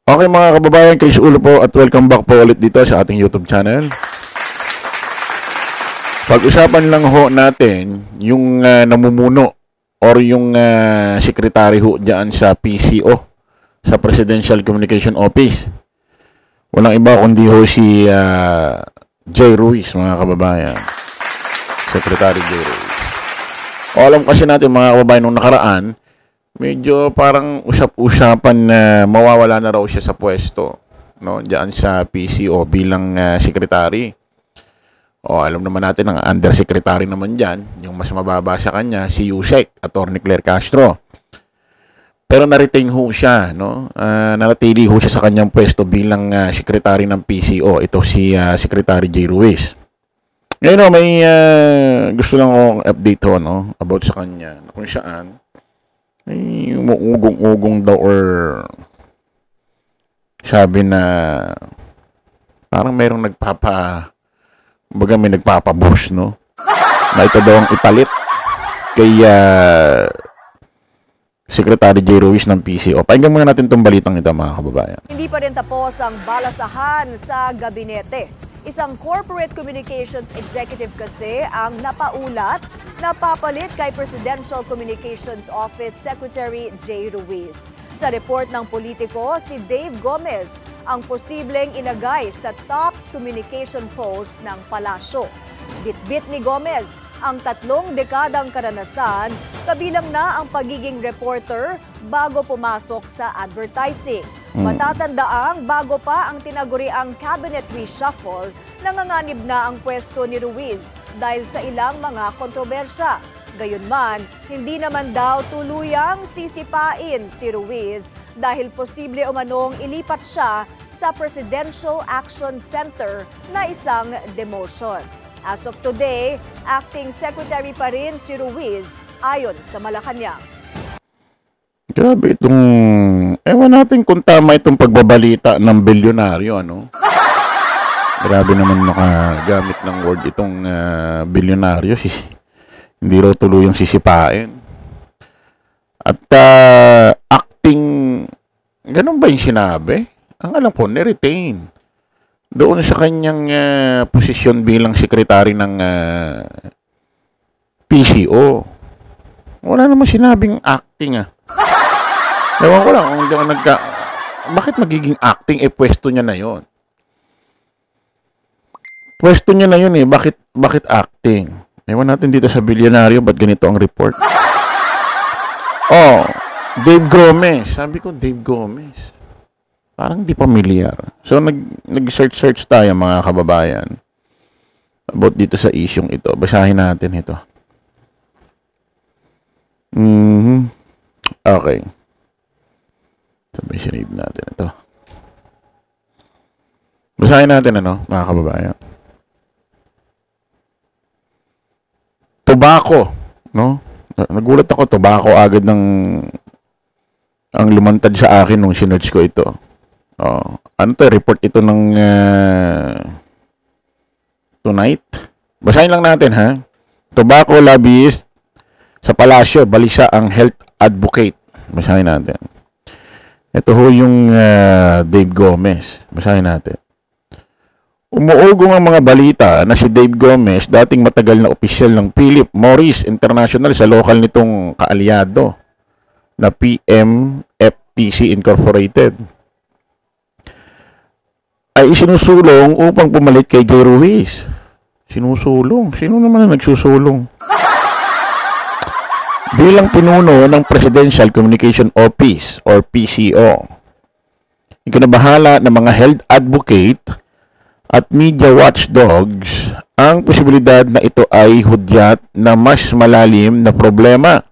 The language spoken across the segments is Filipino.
Okay mga kababayan, Chris Ulo po at welcome back po ulit dito sa ating YouTube channel. Pag-usapan lang ho natin yung namumuno or yung secretary ho dyan sa PCO, sa Presidential Communication Office. Walang iba kundi ho si Jay Ruiz mga kababayan. Secretary Jay Ruiz. O alam kasi natin mga kababayan nung nakaraan, medyo parang usap-usapan na mawawala na raw siya sa pwesto, no, diyan sa PCO bilang secretary. O alam naman natin ang undersecretary naman diyan, yung mas mababa sa kanya si Yusek, Attorney Claire Castro. Pero na-retain ho siya, no? Nanatili ho siya sa kanyang pwesto bilang secretary ng PCO. Ito si Secretary Jay Ruiz. Ngayon may gusto lang akong update ho, no, about sa kanya, kung saan ay umuugong-ugong daw or sabi na parang mayroong baga may nagpapaboost, no? Na ito daw ang ipalit kay Secretary Jay Ruiz ng PCO. Pakinggan muna natin itong balitang ito mga kababayan. Hindi pa rin tapos ang balasahan sa gabinete. Isang corporate communications executive kasi ang napaulat na papalit kay Presidential Communications Office Secretary Jay Ruiz. Sa report ng politiko, si Dave Gomez ang posibleng inagay sa top communication post ng palasyo. Bitbit ni Gomez ang 3 dekadang karanasan, kabilang na ang pagiging reporter bago pumasok sa advertising. Matatandaang bago pa ang tinaguriang cabinet reshuffle, nanganganib na ang pwesto ni Ruiz dahil sa ilang mga kontrobersya. Gayunman, hindi naman daw tuluyang sisipain si Ruiz dahil posible umanong ilipat siya sa Presidential Action Center na isang demotion. As of today, acting secretary pa rin si Ruiz ayon sa Malacanang. Grabe itong, ewan natin kung tama itong pagbabalita ng bilyonaryo, ano? Grabe naman nakagamit ng word itong bilyonaryo. Hindi raw tuluyang sisipain. At acting, ganun ba yung sinabi? Ang alam ko, ni-retain. Doon sa kanyang posisyon bilang sekretary ng PCO. Wala naman sinabing acting Ewan ko lang kung bakit magiging acting pwesto niya na yon. Pwesto niya na yun bakit acting? Ewan natin dito sa bilyonaryo, ba't ganito ang report? Oh, Dave Gomez. Sabi ko, Dave Gomez. Parang di familiar. So, nag-search tayo mga kababayan about dito sa isyong ito. Basahin natin ito. Okay. Sabi, sinave natin ito. Basahin natin mga kababayan. Tobacco, no? Nagulat ako, tobacco agad ang lumantad sa akin nung sinerch ko ito. Ano to? Report ito ng tonight. Basahin lang natin, ha? Tobacco lobbyist sa palasyo, balisa ang health advocate. Basahin natin. Ito ho yung Dave Gomez. Basahin natin. Umuugong ang mga balita na si Dave Gomez, dating matagal na opisyal ng Philip Morris International sa lokal nitong kaalyado na PMFTC Incorporated, ay isinusulong upang pumalit kay Jay Ruiz. Sinusulong? Sino naman ang nagsusulong? Bilang pinuno ng Presidential Communication Office or PCO, ikinabahala ng mga health advocate at media watchdogs ang posibilidad na ito ay hudyat na mas malalim na problema.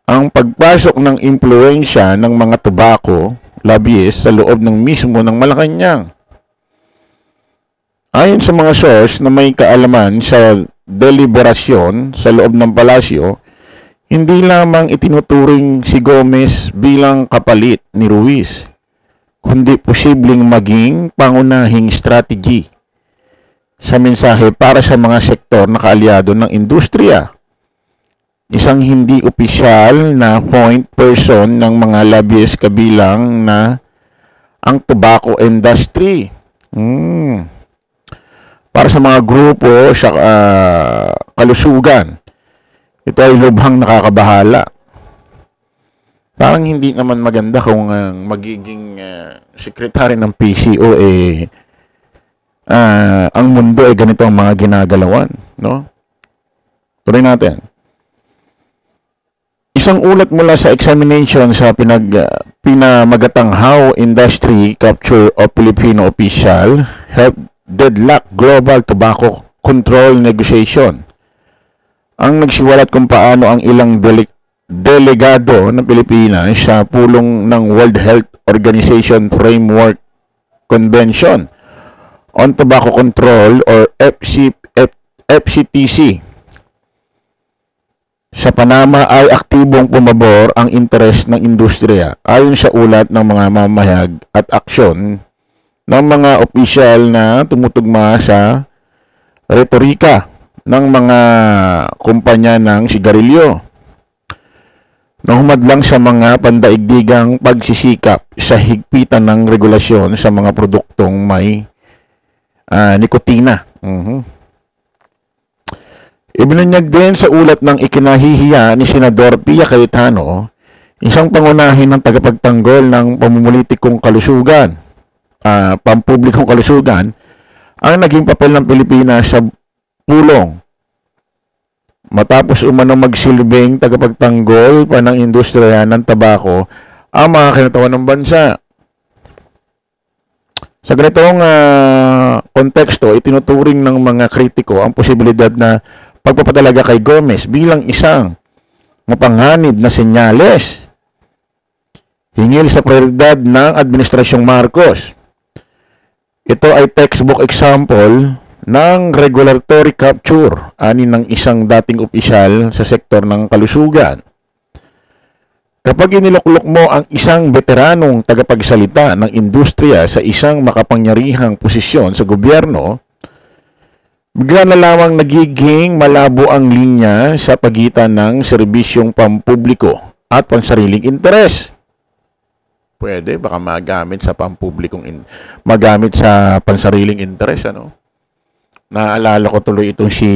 Ang pagpasok ng impluensya ng mga tobacco lobbyist sa loob ng mismo ng Malacanang. Ayon sa mga source na may kaalaman sa deliberasyon sa loob ng palasyo, hindi lamang itinuturing si Gomez bilang kapalit ni Ruiz, kundi posibleng maging pangunahing strategy sa mensahe para sa mga sektor na kaalyado ng industriya. Isang hindi opisyal na point person ng mga lobbyist kabilang na ang tobacco industry. Para sa mga grupo sa kalusugan, ito ay lubhang nakakabahala. Parang hindi naman maganda kung magiging sekretary ng PCO ang mundo ay ganito ang mga ginagalawan, no? Tuloy natin. Isang ulat mula sa examination sa pinamagatang How Industry Capture of Filipino Official Help Deadlock Global Tobacco Control Negotiation. Ang nagsiwalat kung paano ang ilang delegado ng Pilipinas sa pulong ng World Health Organization Framework Convention on Tobacco Control or FCTC sa Panama ay aktibong pumabor ang interes ng industriya ayon sa ulat ng mga mamahayag at aksyon ng mga opisyal na tumutugma sa retorika ng mga kumpanya ng sigarilyo na humadlang sa mga pandaigdigang pagsisikap sa higpitan ng regulasyon sa mga produktong may nikotina. Ibinunyag din sa ulat ng ikinahihiya ni Senador Pia Cayetano, isang pangunahin ng tagapagtanggol ng pamumulitikong kalusugan, pampublikong kalusugan, ang naging papel ng Pilipinas sa pulong. Matapos umano magsilbing tagapagtanggol pa ng industriya ng tabako ang mga kinatawan ng bansa. Sa ganitong konteksto, itinuturing ng mga kritiko ang posibilidad na pagpapadalaga kay Gomez bilang isang mapanghanib na senyales hingil sa prioridad ng Administrasyong Marcos. Ito ay textbook example ng regulatory capture ani ng isang dating opisyal sa sektor ng kalusugan. Kapag iniluklok mo ang isang veteranong tagapagsalita ng industriya sa isang makapangyarihang posisyon sa gobyerno, bigla na lamang nagiging malabo ang linya sa pagitan ng serbisyong pampubliko at pansariling interes. Pwede, baka magamit sa magamit sa pansariling interes, ano? Naalala ko tuloy itong si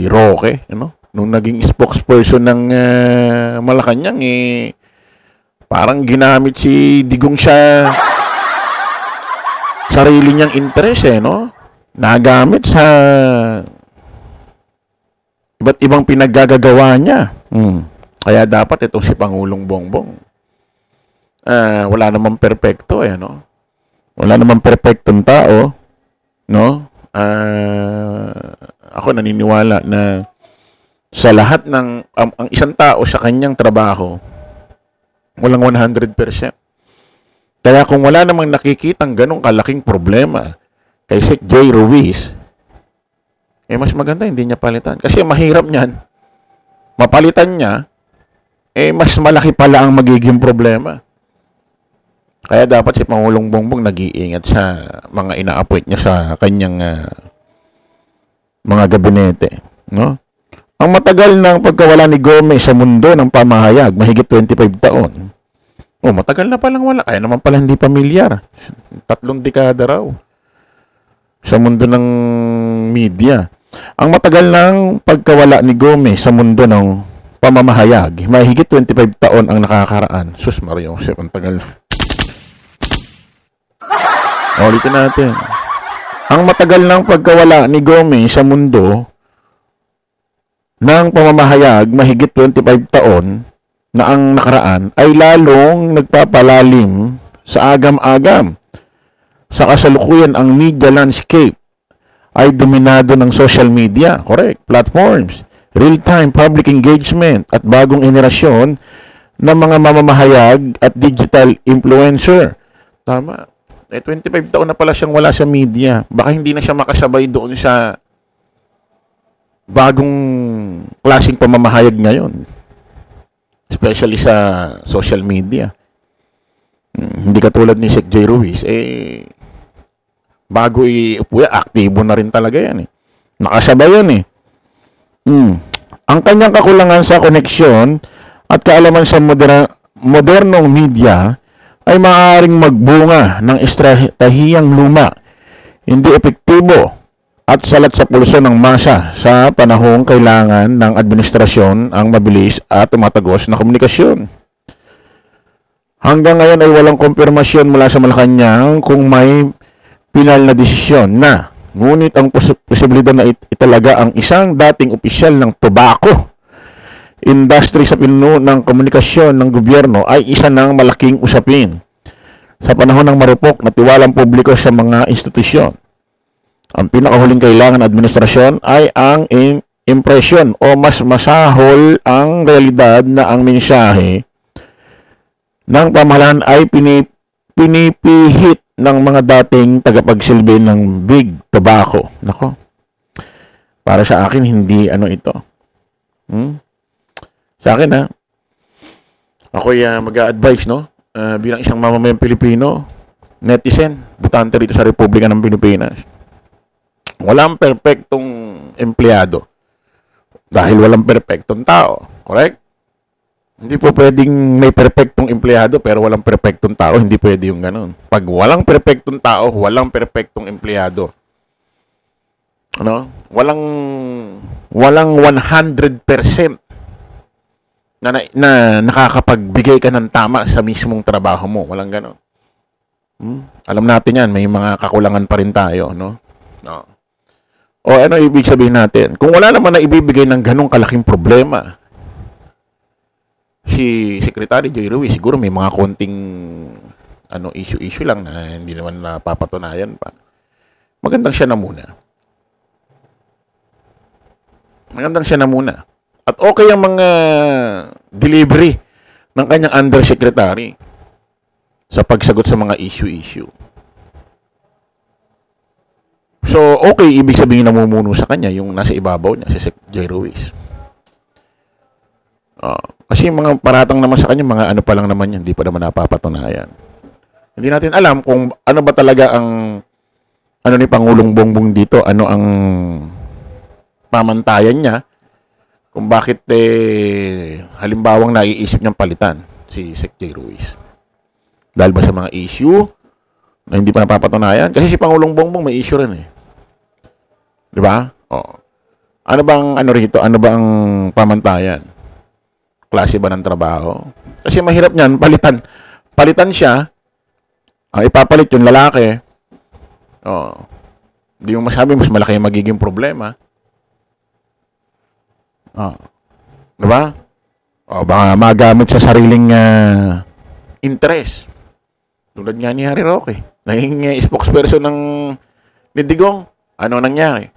Roque, ano? Nung naging spokesperson ng Malacanang, parang ginamit si Digong sa sarili niyang interes, no? Nagamit sa iba't ibang pinaggagawa niya. Kaya dapat itong si Pangulong Bongbong, wala namang perpekto, no? Wala namang perpektong tao, no? Ako naniniwala na sa lahat ng ang isang tao sa kanyang trabaho, walang 100%. Kaya kung wala namang nakikitang ganong kalaking problema kay Sec Joy Ruiz, mas maganda hindi niya palitan. Kasi mahirap niyan. Mapalitan niya, mas malaki pala ang magiging problema. Kaya dapat si Pangulong Bongbong nag-iingat sa mga ina-appoint niya sa kanyang mga gabinete, no? Ang matagal ng pagkawala ni Gomez sa mundo ng pamahayag, mahigit 25 taon. Matagal na palang wala. Kaya naman pala hindi pamilyar. 3 dekada raw sa mundo ng media. Ang matagal ng pagkawala ni Gomez sa mundo ng pamamahayag, mahigit 25 taon ang nakakaraan. Sus Mario Josep, ang tagal. Ulitin natin. Ang matagal ng pagkawala ni Gomez sa mundo ng pamamahayag, mahigit 25 taon na ang nakaraan, ay lalong nagpapalalim sa agam-agam. Sa kasalukuyan, ang media landscape ay dominado ng social media, correct, platforms, real-time public engagement at bagong henerasyon ng mga mamamahayag at digital influencer. Tama. 25 taon na pala siyang wala sa media. Baka hindi na siya makasabay doon sa bagong klaseng pamamahayag ngayon. Especially sa social media. Hindi katulad ni Sec J. Ruiz, bago aktibo na rin talaga yan. Nakasabay yan. Ang kanyang kakulangan sa koneksyon at kaalaman sa modernong media ay maaaring magbunga ng estratehiyang luma, hindi epektibo at salat sa pulso ng masa sa panahong kailangan ng administrasyon ang mabilis at tumatagos na komunikasyon. Hanggang ngayon ay walang kumpirmasyon mula sa Malacanang kung may pinal na desisyon na, ngunit ang posibilidad na italaga ang isang dating opisyal ng tobacco industry sa pinuno ng komunikasyon ng gobyerno ay isa ng malaking usapin sa panahon ng marupok na tiwalang publiko sa mga institusyon. Ang pinakahuling kailangan administrasyon ay ang impresyon o mas masahol ang realidad na ang mensahe ng pamahalaan ay pinipihit ng mga dating tagapagsilbi ng Big Tobacco. Nako, para sa akin hindi ito. Sa akin ako'y mag-a-advise bilang isang mamamayang Pilipino, netizen, butante rito sa Republika ng Pilipinas. Walang perpektong empleyado dahil walang perpektong tao. Correct? Hindi po pwedeng may perpektong empleyado pero walang perpektong tao. Hindi pwede yung ganun. Pag walang perpektong tao, walang perpektong empleyado. Walang 100% na nakakapagbigay ka ng tama sa mismong trabaho mo. Walang ganun. Alam natin yan, may mga kakulangan pa rin tayo, O ano ibig sabihin natin? Kung wala naman na ibibigay ng ganong kalaking problema, si Secretary Joy Ruiz, siguro may mga konting issue lang na hindi naman napapatunayan pa. Magandang siya na muna. At okay ang mga delivery ng kanyang undersecretary sa pagsagot sa mga issue. So, okay, ibig sabihin namumuno sa kanya yung nasa ibabaw niya, si Sec Joy Ruiz. Kasi mga paratang naman sa kanya, mga pa lang naman yan, hindi pa naman napapatunayan. Hindi natin alam kung ano ba talaga ang ni Pangulong Bongbong dito, ano ang pamantayan niya, kung bakit halimbawang naiisip niyang palitan si Sec Joy Ruiz. Dahil ba sa mga issue na hindi pa napapatunayan? Kasi si Pangulong Bongbong may issue rin Di ba? Ano bang rito? Ano bang pamantayan? Klase ba ng trabaho? Kasi mahirap niyan, palitan siya, ipapalit yung lalaki. Hindi mo masabi, mas malaki yung magiging problema. Diba? Baka magamit sa sariling interest. Tulad nga ni Harry Roque. Naging spokesperson ni Digong. Ano nangyari?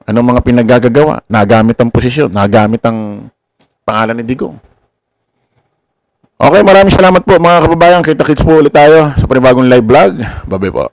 Anong mga pinagagagawa? Nagamit ang posisyon. Nagamit ang pangalan ni Digong. Okay, maraming salamat po mga kababayan. Kita-kits po ulit tayo sa panibagong live vlog. Bye-bye po.